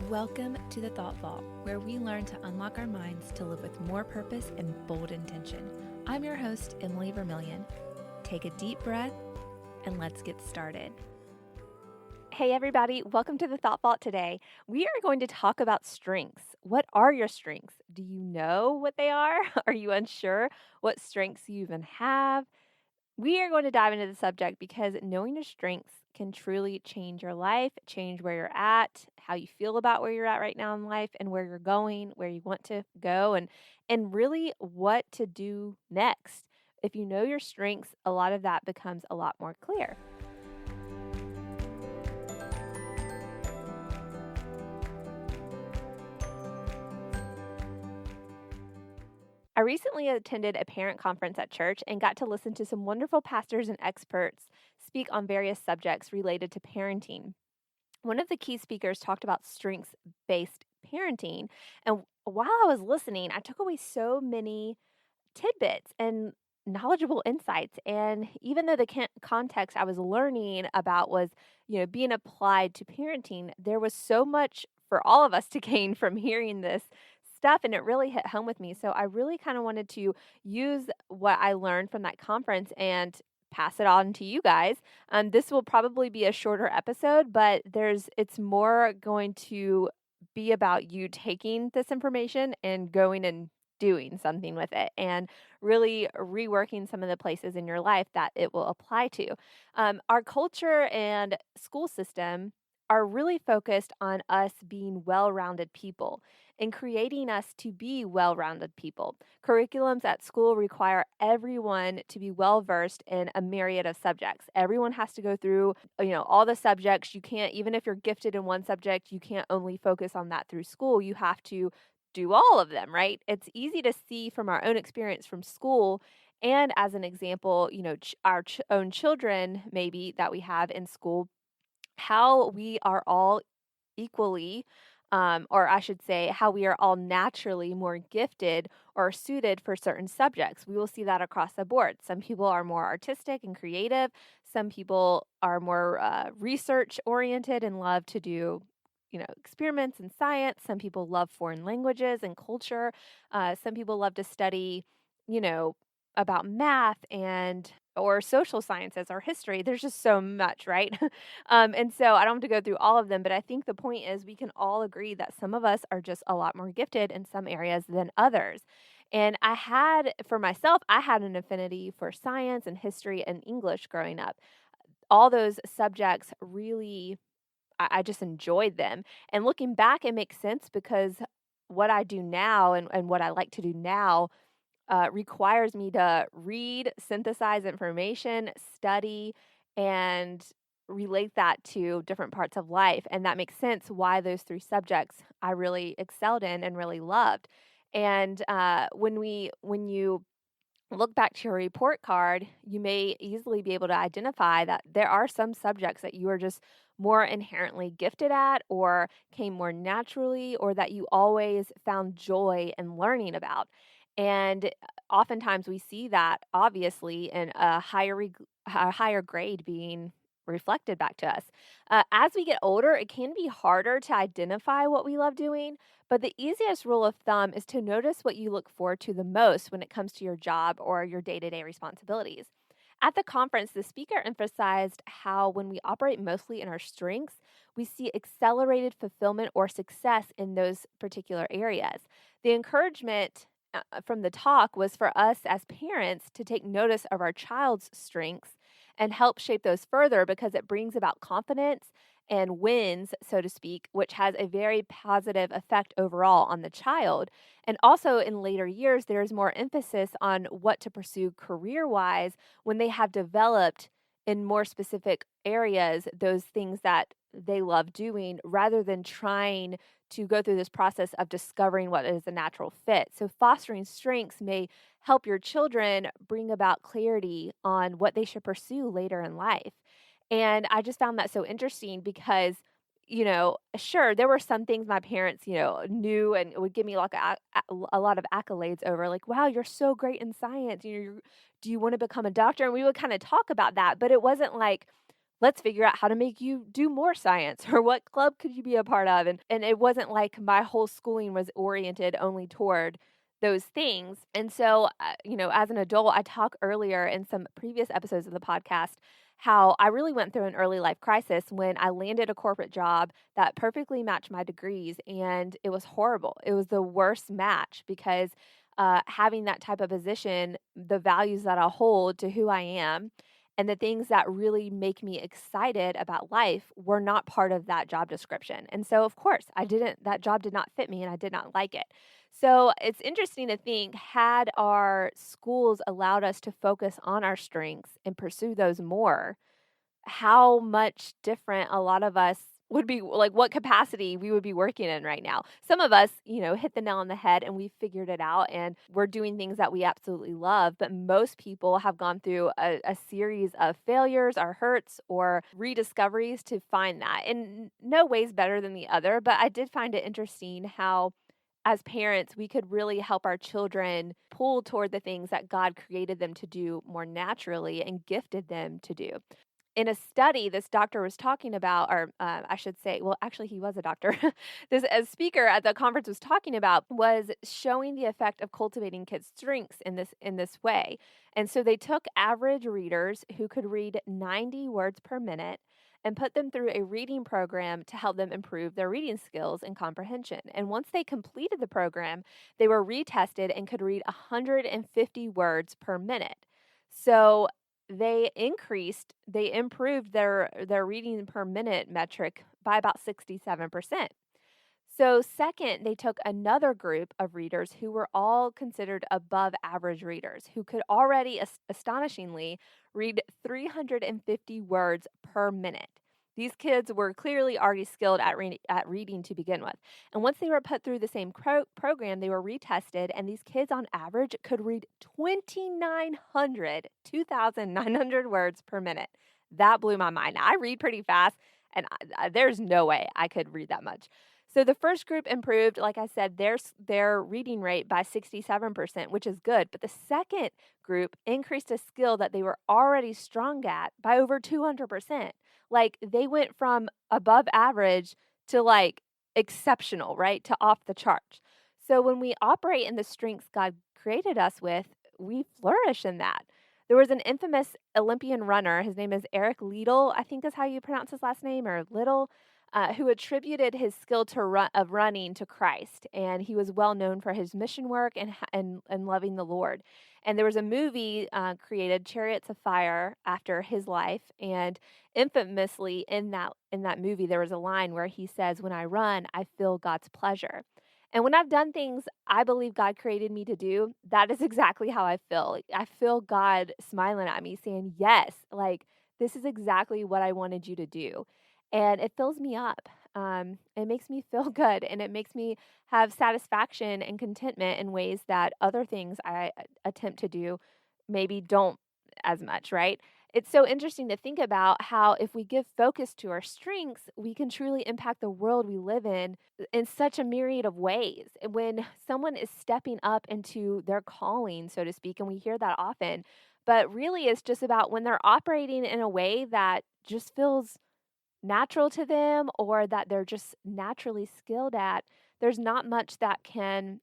Welcome to the Thought Vault, where we learn to unlock our minds to live with more purpose and bold intention. I'm your host, Emily Vermillion. Take a deep breath and let's get started. Hey, everybody, welcome to the Thought Vault today. We are going to talk about strengths. What are your strengths? Do you know what they are? Are you unsure what strengths you even have? We are going to dive into the subject because knowing your strengths can truly change your life, change where you're at, how you feel about where you're at right now in life, and where you're going, where you want to go, and really what to do next. If you know your strengths, a lot of that becomes a lot more clear. I recently attended a parent conference at church and got to listen to some wonderful pastors and experts speak on various subjects related to parenting. One of the key speakers talked about strengths based parenting. And while I was listening, I took away so many tidbits and knowledgeable insights. And even though the context I was learning about was, being applied to parenting, there was so much for all of us to gain from hearing this stuff, and it really hit home with me. So I really kind of wanted to use what I learned from that conference and pass it on to you guys. This will probably be a shorter episode, but it's more going to be about you taking this information and going and doing something with it and really reworking some of the places in your life that it will apply to. Our culture and school system are really focused on us being well rounded people and creating us to be well rounded people. Curriculums at school require everyone to be well versed in a myriad of subjects. Everyone has to go through, all the subjects. You can't, even if you're gifted in one subject, you can't only focus on that through school. You have to do all of them, right? It's easy to see from our own experience from school. And as an example, our own children, maybe that we have in school, how we are all equally, or I should say, how we are all naturally more gifted or suited for certain subjects. We will see that across the board. Some people are more artistic and creative. Some people are more research oriented and love to do experiments in science. Some people love foreign languages and culture. Some people love to study, you know, about math and or social sciences or history. There's just so much, right? And so I don't have to go through all of them, but I think the point is we can all agree that some of us are just a lot more gifted in some areas than others. And for myself, I had an affinity for science and history and English growing up. All those subjects really I just enjoyed them. And looking back, it makes sense because what I do now and what I like to do now requires me to read, synthesize information, study, and relate that to different parts of life. And that makes sense why those three subjects I really excelled in and really loved. And when you look back to your report card, you may easily be able to identify that there are some subjects that you are just more inherently gifted at or came more naturally or that you always found joy in learning about. And oftentimes we see that obviously in a higher grade being reflected back to us. As we get older, it can be harder to identify what we love doing, but the easiest rule of thumb is to notice what you look forward to the most when it comes to your job or your day to day responsibilities. At the conference, the speaker emphasized how when we operate mostly in our strengths, we see accelerated fulfillment or success in those particular areas. The encouragement from the talk was for us as parents to take notice of our child's strengths and help shape those further because it brings about confidence and wins, so to speak, which has a very positive effect overall on the child. And also in later years, there's more emphasis on what to pursue career wise when they have developed in more specific areas those things that they love doing rather than trying to go through this process of discovering what is a natural fit. So, fostering strengths may help your children bring about clarity on what they should pursue later in life. And I just found that so interesting because, sure, there were some things my parents, knew and would give me like a lot of accolades over, like, wow, you're so great in science. Do you want to become a doctor? And we would kind of talk about that, but it wasn't like, let's figure out how to make you do more science or what club could you be a part of. And it wasn't like my whole schooling was oriented only toward those things. And so, as an adult, I talked earlier in some previous episodes of the podcast how I really went through an early life crisis when I landed a corporate job that perfectly matched my degrees. And it was horrible. It was the worst match because having that type of position, the values that I hold to who I am, and the things that really make me excited about life were not part of that job description. And so, of course, that job did not fit me and I did not like it. So it's interesting to think, had our schools allowed us to focus on our strengths and pursue those more, how much different a lot of us would be, like what capacity we would be working in right now. Some of us, hit the nail on the head and we figured it out and we're doing things that we absolutely love. But most people have gone through a series of failures or hurts or rediscoveries to find that. In no ways better than the other, but I did find it interesting how as parents, we could really help our children pull toward the things that God created them to do more naturally and gifted them to do. In a study, this doctor was talking about, or I should say, well, actually, he was a doctor. This a speaker at the conference was talking about was showing the effect of cultivating kids' strengths in this way. And so they took average readers who could read 90 words per minute and put them through a reading program to help them improve their reading skills and comprehension. And once they completed the program, they were retested and could read 150 words per minute. So they improved their reading per minute metric by about 67%. So second, they took another group of readers who were all considered above average readers who could already astonishingly read 350 words per minute. These kids were clearly already skilled at reading to begin with. And once they were put through the same program, they were retested, and these kids on average could read 2,900 words per minute. That blew my mind. Now, I read pretty fast, and there's no way I could read that much. So the first group improved, like I said, their reading rate by 67%, which is good. But the second group increased a skill that they were already strong at by over 200%. Like they went from above average to like exceptional, right? To off the charts. So when we operate in the strengths God created us with, we flourish in that. There was an infamous Olympian runner. His name is Eric Liddell, I think is how you pronounce his last name, or Little, who attributed his skill of running to Christ, and he was well known for his mission work and loving the Lord. And there was a movie created, Chariots of Fire, after his life, and infamously in that movie, there was a line where he says, "When I run, I feel God's pleasure." And when I've done things I believe God created me to do, that is exactly how I feel. Like, I feel God smiling at me saying, "Yes, like this is exactly what I wanted you to do." And it fills me up. It makes me feel good and it makes me have satisfaction and contentment in ways that other things I attempt to do maybe don't as much, right? It's so interesting to think about how if we give focus to our strengths, we can truly impact the world we live in such a myriad of ways. When someone is stepping up into their calling, so to speak, and we hear that often, but really it's just about when they're operating in a way that just feels natural to them or that they're just naturally skilled at, there's not much that can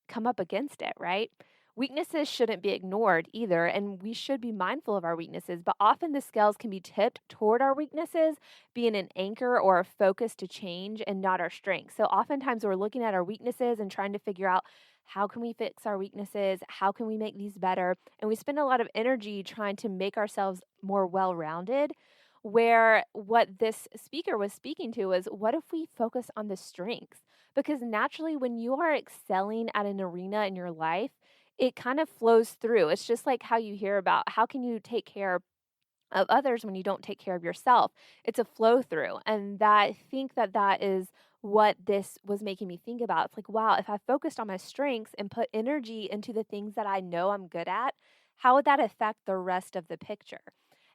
come up against it, right? Weaknesses shouldn't be ignored either, and we should be mindful of our weaknesses, but often the scales can be tipped toward our weaknesses, being an anchor or a focus to change and not our strength. So oftentimes we're looking at our weaknesses and trying to figure out how can we fix our weaknesses? How can we make these better? And we spend a lot of energy trying to make ourselves more well-rounded, where what this speaker was speaking to was, what if we focus on the strengths? Because naturally, when you are excelling at an arena in your life, it kind of flows through. It's just like how you hear about how can you take care of others when you don't take care of yourself. It's a flow through. And that I think that is what this was making me think about. It's like, wow, if I focused on my strengths and put energy into the things that I know I'm good at, how would that affect the rest of the picture?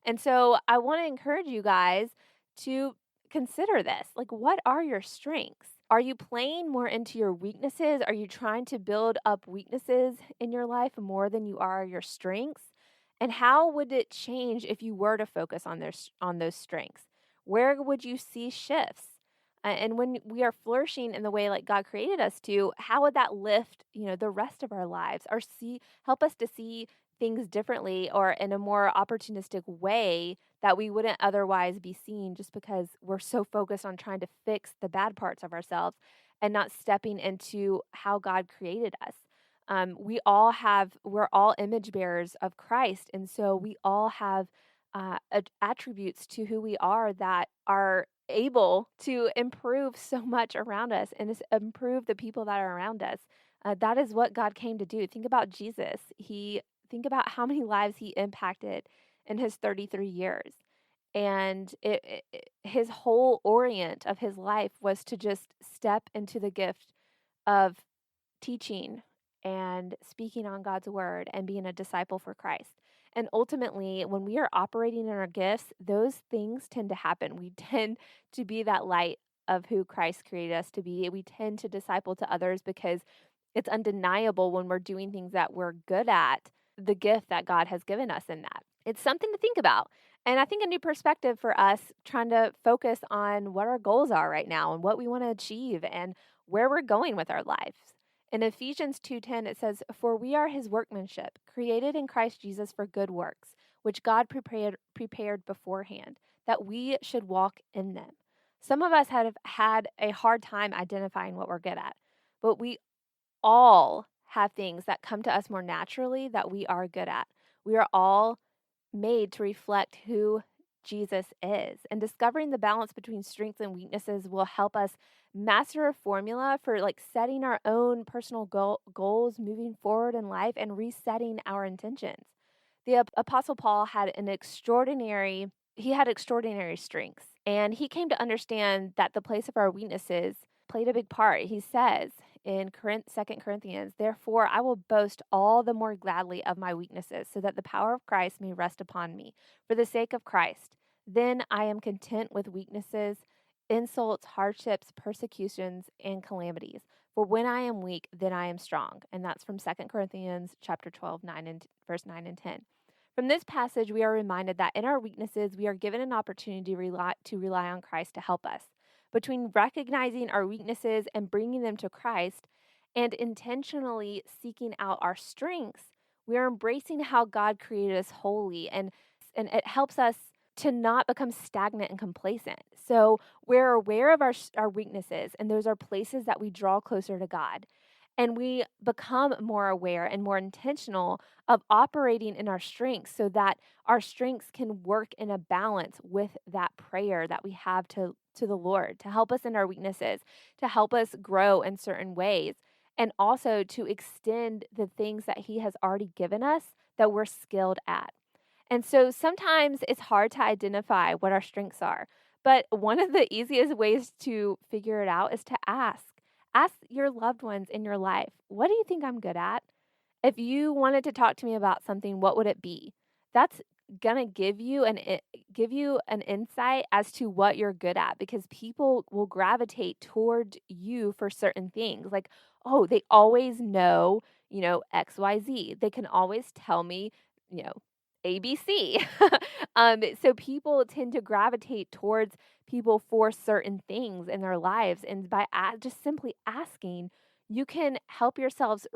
And so I want to encourage you guys to consider this. Like, what are your strengths? Are you playing more into your weaknesses? Are you trying to build up weaknesses in your life more than you are your strengths? And how would it change if you were to focus on on those strengths? Where would you see shifts? And when we are flourishing in the way like God created us to, how would that lift, the rest of our lives or help us to see things differently or in a more opportunistic way that we wouldn't otherwise be seeing just because we're so focused on trying to fix the bad parts of ourselves and not stepping into how God created us. We're all image bearers of Christ. And so we all have attributes to who we are that are able to improve so much around us and improve the people that are around us. That is what God came to do. Think about Jesus. Think about how many lives he impacted in his 33 years. And his whole orient of his life was to just step into the gift of teaching and speaking on God's word and being a disciple for Christ. And ultimately, when we are operating in our gifts, those things tend to happen. We tend to be that light of who Christ created us to be. We tend to disciple to others because it's undeniable when we're doing things that we're good at, the gift that God has given us in that. It's something to think about. And I think a new perspective for us trying to focus on what our goals are right now and what we want to achieve and where we're going with our lives. In Ephesians 2:10 it says, "For we are his workmanship, created in Christ Jesus for good works, which God prepared beforehand, that we should walk in them." Some of us have had a hard time identifying what we're good at, but we all have things that come to us more naturally that we are good at. We are all made to reflect who Jesus is. And discovering the balance between strengths and weaknesses will help us master a formula for like setting our own personal goals, moving forward in life, and resetting our intentions. The Apostle Paul had extraordinary strengths, and he came to understand that the place of our weaknesses played a big part. He says in 2 Corinthians, "Therefore I will boast all the more gladly of my weaknesses, so that the power of Christ may rest upon me. For the sake of Christ, then I am content with weaknesses, insults, hardships, persecutions, and calamities. For when I am weak, then I am strong." And that's from 2 Corinthians chapter 12, verse 9 and 10. From this passage, we are reminded that in our weaknesses, we are given an opportunity to rely on Christ to help us. Between recognizing our weaknesses and bringing them to Christ and intentionally seeking out our strengths, we are embracing how God created us wholly, and it helps us to not become stagnant and complacent. So we're aware of our weaknesses, and those are places that we draw closer to God. And we become more aware and more intentional of operating in our strengths so that our strengths can work in a balance with that prayer that we have to the Lord to help us in our weaknesses, to help us grow in certain ways, and also to extend the things that He has already given us that we're skilled at. And so sometimes it's hard to identify what our strengths are. But one of the easiest ways to figure it out is to ask. Ask your loved ones in your life, what do you think I'm good at? If you wanted to talk to me about something, what would it be? That's gonna give you an insight as to what you're good at, because people will gravitate toward you for certain things. Like, oh, they always know, XYZ. They can always tell me, you know, ABC. So people tend to gravitate towards people for certain things in their lives, and by just simply asking, you can help yourselves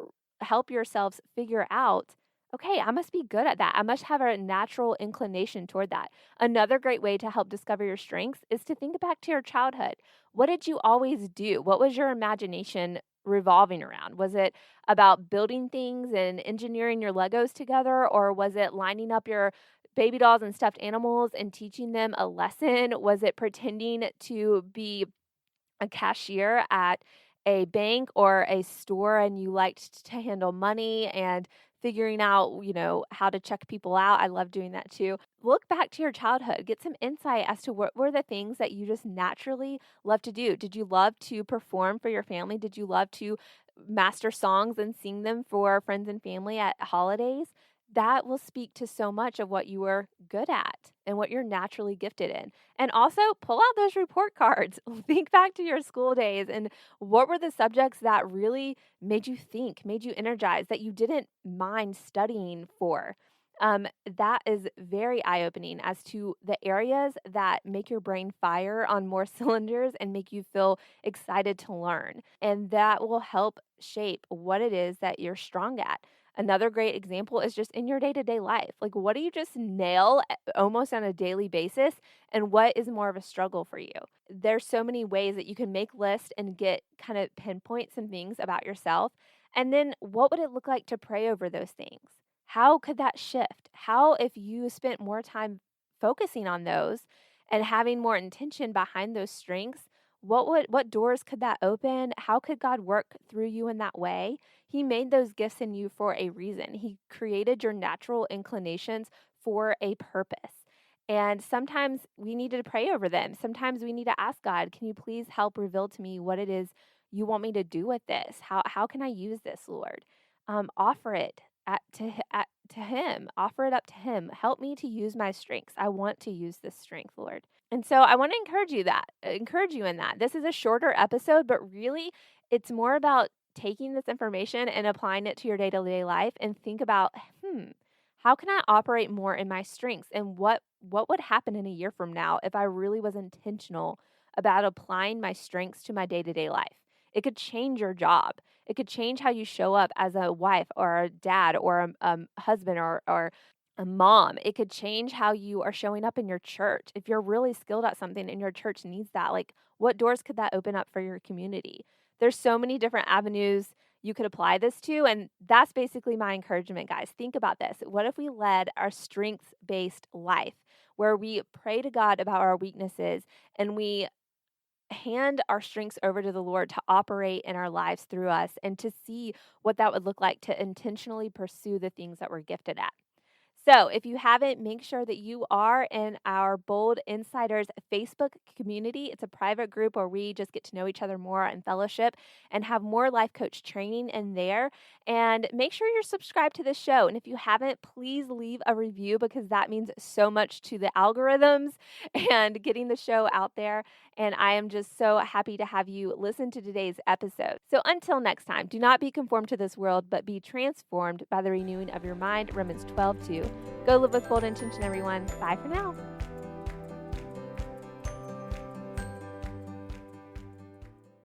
figure out, okay, I must be good at that. I must have a natural inclination toward that. Another great way to help discover your strengths is to think back to your childhood. What did you always do? What was your imagination revolving around? Was it about building things and engineering your Legos together, or was it lining up your baby dolls and stuffed animals and teaching them a lesson? Was it pretending to be a cashier at a bank or a store and you liked to handle money and figuring out, how to check people out? I love doing that too. Look back to your childhood, get some insight as to what were the things that you just naturally love to do. Did you love to perform for your family? Did you love to master songs and sing them for friends and family at holidays? That will speak to so much of what you are good at and what you're naturally gifted in. And also pull out those report cards. Think back to your school days and what were the subjects that really made you think, made you energized, that you didn't mind studying for. That is very eye-opening as to the areas that make your brain fire on more cylinders and make you feel excited to learn. And that will help shape what it is that you're strong at. Another great example is just in your day-to-day life. Like, what do you just nail almost on a daily basis, and what is more of a struggle for you? There's so many ways that you can make lists and get kind of pinpoint some things about yourself. And then what would it look like to pray over those things? How could that shift? How, if you spent more time focusing on those and having more intention behind those strengths, what doors could that open? How could God work through you in that way? He made those gifts in you for a reason. He created your natural inclinations for a purpose. And sometimes we need to pray over them. Sometimes we need to ask God, can you please help reveal to me what it is you want me to do with this? How can I use this, Lord? Offer it to Him. Offer it up to Him. Help me to use my strengths. I want to use this strength, Lord. And so I want to encourage you in that. This is a shorter episode, but really it's more about taking this information and applying it to your day-to-day life and think about, how can I operate more in my strengths, and what would happen in a year from now if I really was intentional about applying my strengths to my day-to-day life? It could change your job. It could change how you show up as a wife or a dad or a husband or a mom. It could change how you are showing up in your church. If you're really skilled at something and your church needs that, like, what doors could that open up for your community? There's so many different avenues you could apply this to, and that's basically my encouragement, guys. Think about this. What if we led our strengths-based life where we pray to God about our weaknesses and we hand our strengths over to the Lord to operate in our lives through us, and to see what that would look like to intentionally pursue the things that we're gifted at? So, if you haven't, make sure that you are in our Bold Insiders Facebook community. It's a private group where we just get to know each other more and fellowship and have more life coach training in there. And make sure you're subscribed to this show. And if you haven't, please leave a review, because that means so much to the algorithms and getting the show out there. And I am just so happy to have you listen to today's episode. So until next time, do not be conformed to this world, but be transformed by the renewing of your mind. Romans 12:2. Go live with bold intention, everyone. Bye for now.